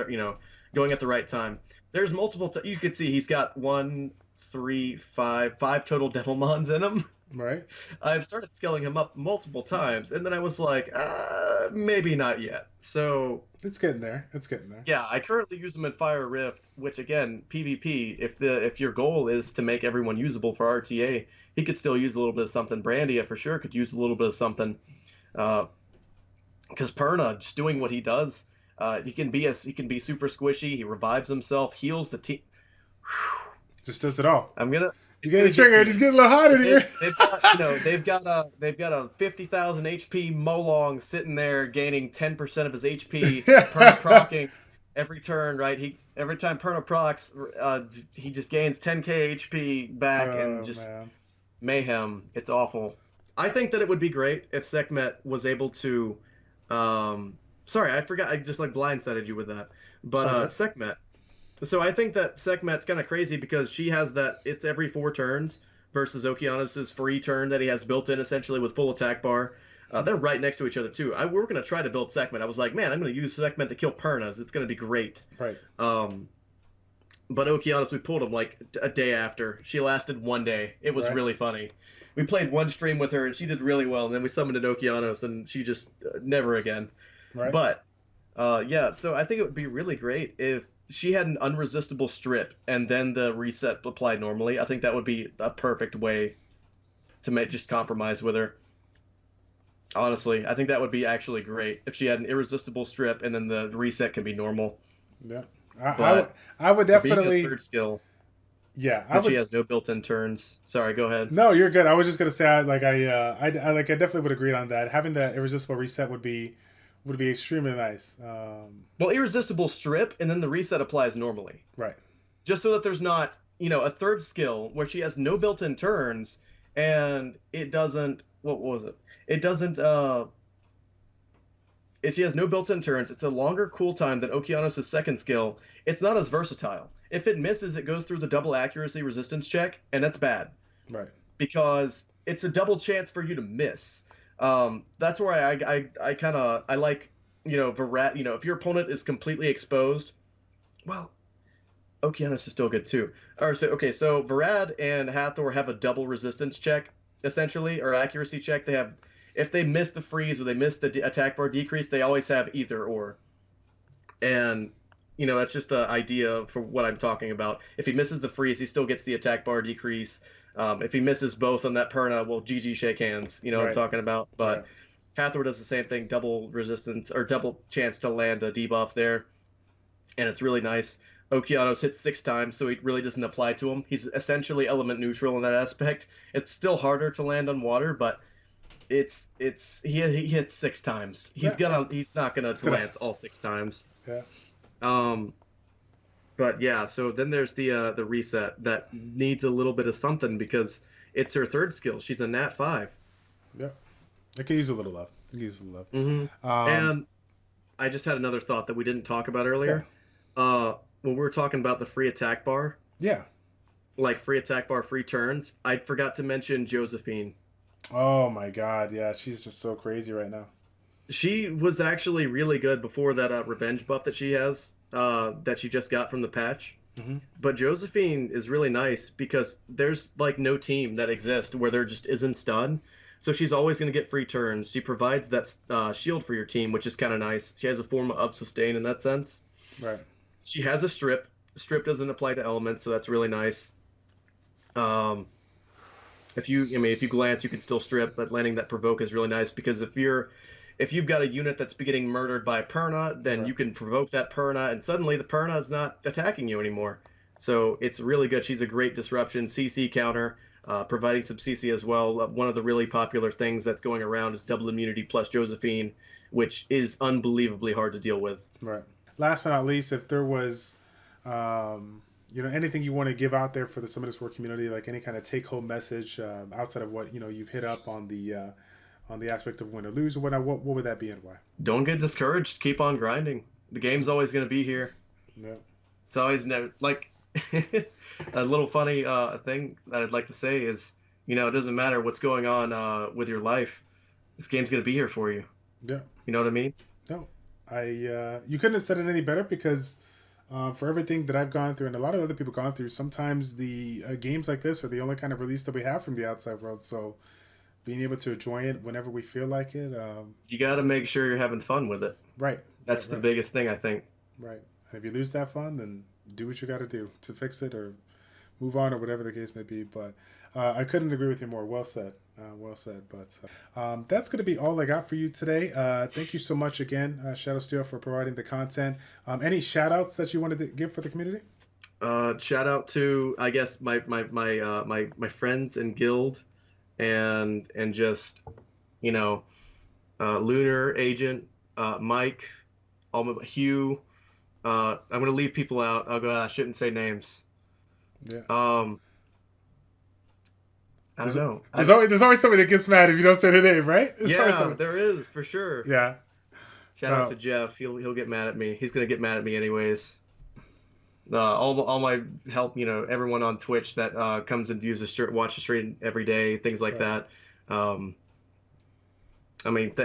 going at the right time. There's multiple. You could see he's got 1, 3, 5 total Devilmons in him. Right. I've started scaling him up multiple times, and then I was like, maybe not yet. So it's getting there. Yeah, I currently use him in Fire Rift, which again, PvP. If your goal is to make everyone usable for RTA, he could still use a little bit of something. Brandia for sure could use a little bit of something. Because Perna just doing what he does. He can be super squishy. He revives himself, heals the team. Just does it all. You get a trigger. Just get a little hot in here. They've got a 50,000 HP Molong sitting there gaining 10% of his HP, Perna procking every turn. Right, every time Perna procs, he just gains 10k HP back and just mayhem. It's awful. I think that it would be great if Sekhmet was able to. Sorry, I forgot. I just like blindsided you with that. But Sekhmet. So I think that Sekhmet's kind of crazy because she has that. It's every 4 turns versus Okeanos' free turn that he has built in essentially with full attack bar. They're right next to each other too. We're going to try to build Sekhmet. I was like, man, I'm going to use Sekhmet to kill Pernas. It's going to be great. Right. But Okeanos, we pulled him like a day after. She lasted 1 day. It was really funny. We played 1 stream with her and she did really well. And then we summoned Okeanos and she just never again. Right. But so I think it would be really great if she had an unresistible strip and then the reset applied normally. I think that would be a perfect way to just compromise with her. Honestly, I think that would be actually great if she had an irresistible strip and then the reset can be normal. Yeah, I would definitely. Being a third skill. Yeah, she has no built-in turns. Sorry, go ahead. No, you're good. I was just gonna say, I definitely would agree on that. Having the irresistible reset would be extremely nice. Well, irresistible strip, and then the reset applies normally. Right. Just so that there's not, a third skill where she has no built-in turns, and it doesn't. What was it? It doesn't. She has no built-in turns. It's a longer cooltime than Okeanos' second skill. It's not as versatile. If it misses, it goes through the double accuracy resistance check, and that's bad. Right. Because it's a double chance for you to miss. That's where I like, if your opponent is completely exposed well, Okeanos is still good too. Or so okay, so Varad and Hathor have a double resistance check essentially, or accuracy check. They have if they miss the freeze or they miss the attack bar decrease, they always have either or. And that's just the idea for what I'm talking about. If he misses the freeze, he still gets the attack bar decrease. If he misses both on that Perna, well, GG, shake hands. You know what I'm Right. talking about. Right. But Hathor does the same thing, double resistance or double chance to land a debuff there, and it's really nice. Okeanos hits 6 times, so it really doesn't apply to him. He's essentially element neutral in that aspect. It's still harder to land on water, but he hits 6 times. Yeah. He's not gonna It's gonna. glance all 6 times. Yeah. Um, but yeah, so then there's the reset that needs a little bit of something because it's her third skill. She's a nat 5. Yeah. I could use a little love. I could use a little love. And I just had another thought that we didn't talk about Okay. earlier. When we were talking about the free attack bar, Yeah. like free attack bar, free turns, I forgot to mention Josephine. Oh my God. Yeah. She's just so crazy right now. She was actually really good before that revenge buff that she has, that she just got from the patch. Mm-hmm. But Josephine is really nice because there's like no team that exists where there just isn't stun. So she's always going to get free turns. She provides that shield for your team, which is kind of nice. She has a form of sustain in that sense. Right. She has a strip. Strip doesn't apply to elements, so that's really nice. If you glance, you can still strip, but landing that provoke is really nice because if you've got a unit that's getting murdered by a Perna, then Right. you can provoke that Perna, and suddenly the Perna is not attacking you anymore. So it's really good. She's a great disruption CC counter, providing some CC as well. One of the really popular things that's going around is double immunity plus Josephine, which is unbelievably hard to deal with. Right. Last but not least, if there was, anything you want to give out there for the Summit War community, like any kind of take-home message outside of what you've hit up on the aspect of win or lose or whatnot, what would that be and why? Don't get discouraged. Keep on grinding. The game's always going to be here. No. It's always like a little funny thing that I'd like to say is, it doesn't matter what's going on with your life. This game's going to be here for you. Yeah. You know what I mean? No. You couldn't have said it any better because for everything that I've gone through and a lot of other people gone through, sometimes the games like this are the only kind of release that we have from the outside world. So being able to enjoy it whenever we feel like it. You got to make sure you're having fun with it. Right. That's the biggest thing, I think. Right. And if you lose that fun, then do what you got to do to fix it or move on or whatever the case may be. But I couldn't agree with you more. Well said. Well said. But that's going to be all I got for you today. Thank you so much again, ShadowSteel, for providing the content. Any shout outs that you wanted to give for the community? Shout out to, I guess, my friends in guild and just, Lunar Agent, Mike, Hugh. I'm going to leave people out. Oh, God, I shouldn't say names. Yeah. I don't know. There's always somebody that gets mad if you don't say the name, right? There is, for sure. Yeah. Shout out to Jeff. He'll get mad at me. He's gonna get mad at me anyways. All my help, everyone on Twitch that comes and views watch the stream every day, things like that. That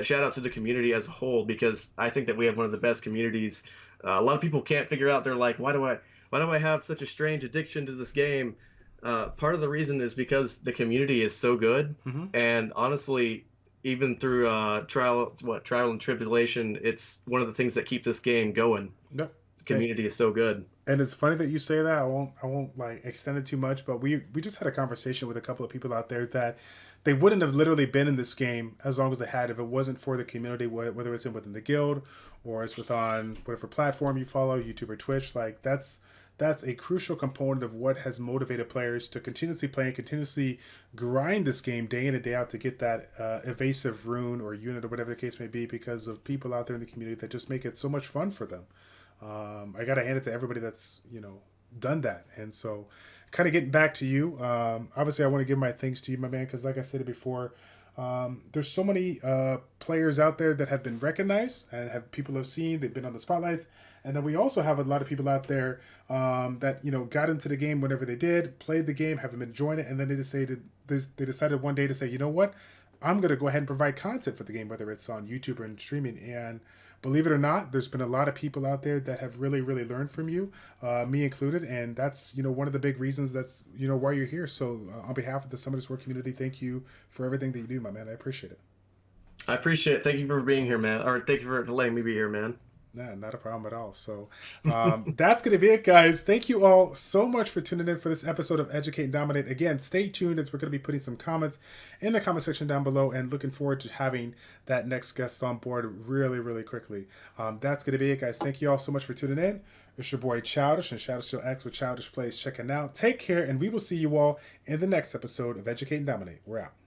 shout out to the community as a whole because I think that we have one of the best communities. A lot of people can't figure out. They're like, why do I have such a strange addiction to this game? Part of the reason is because the community is so good, and honestly, even through trial and tribulation, it's one of the things that keep this game going. Yep. The community is so good. And it's funny that you say that. I won't like extend it too much, but we just had a conversation with a couple of people out there that they wouldn't have literally been in this game as long as they had if it wasn't for the community, whether it's within the guild or it's on whatever platform you follow, YouTube or Twitch. Like that's a crucial component of what has motivated players to continuously play and continuously grind this game day in and day out to get that evasive rune or unit or whatever the case may be because of people out there in the community that just make it so much fun for them. I got to hand it to everybody that's, done that. And so kind of getting back to you, obviously I want to give my thanks to you, my man, because like I said before, there's so many players out there that have been recognized and people have seen, they've been on the spotlights. And then we also have a lot of people out there that, got into the game whenever they did, played the game, have been enjoying it, and then they decided one day to say, you know what, I'm going to go ahead and provide content for the game, whether it's on YouTube or in streaming. And believe it or not, there's been a lot of people out there that have really, really learned from you, me included, and that's one of the big reasons that's why you're here. So on behalf of the Summoners War community, thank you for everything that you do, my man. I appreciate it. I appreciate it. Thank you for being here, man. Or thank you for letting me be here, man. Nah, not a problem at all. So that's going to be it, guys. Thank you all so much for tuning in for this episode of Educate and Dominate. Again, stay tuned as we're going to be putting some comments in the comment section down below and looking forward to having that next guest on board really, really quickly. That's going to be it, guys. Thank you all so much for tuning in. It's your boy Childish and ShadowSteelX with ChildishPlays checking out. Take care, and we will see you all in the next episode of Educate and Dominate. We're out.